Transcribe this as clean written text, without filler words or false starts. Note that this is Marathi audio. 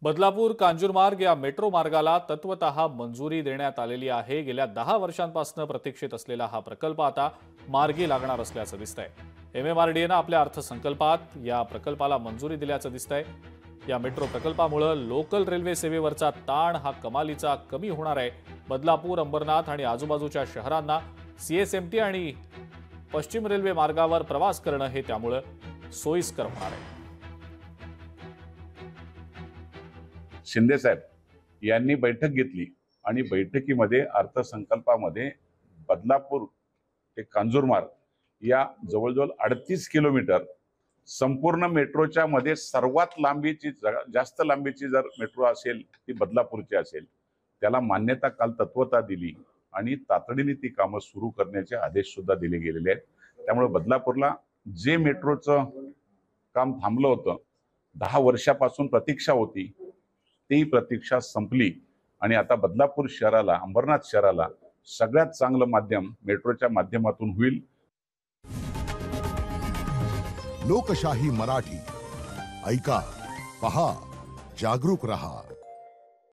बदलापूर कांजूरमार्ग या मेट्रो मार्गाला तत्वतः मंजुरी देण्यात आलेली आहे। गेल्या 10 वर्षांपासून प्रतीक्षित असलेला हा प्रकल्प आता मार्गी लागणार असल्याचं दिसतंय। MMRDAनं आपल्या अर्थसंकल्पात या प्रकल्पाला मंजुरी दिल्याचं दिसतंय। या मेट्रो प्रकल्पामुळे लोकल रेल्वे सेवेवरचा ताण हा कमालीचा कमी होणार आहे। बदलापूर, अंबरनाथ आणि आजूबाजूच्या शहरांना CSMT आणि पश्चिम रेल्वे मार्गावर प्रवास करणं हे त्यामुळे सोयीस्कर होणार आहे। शिंदे साहेब यांनी बैठक घेतली आणि बैठकीमध्ये अर्थसंकल्पामध्ये बदलापूर ते कांजूरमार्ग या जवळजवळ 38 किलोमीटर संपूर्ण मेट्रोच्या मध्ये सर्वात लांबीची जास्त लांबीची जर मेट्रो असेल ती बदलापूरची असेल, त्याला मान्यता काल तत्वता दिली आणि तातडीने ती कामं सुरू करण्याचे आदेश सुद्धा दिले गेलेले आहेत। त्यामुळे बदलापूरला जे मेट्रोचं काम थांबलं होतं, 10 वर्षापासून प्रतीक्षा होती, ती प्रतीक्षा संपली आणि आता बदलापूर शहराला, अंबरनाथ शहराला सगळ्यात चांगलं माध्यम मेट्रोच्या माध्यमातून होईल। लोकशाही मराठी ऐका, पहा, जागरूक रहा।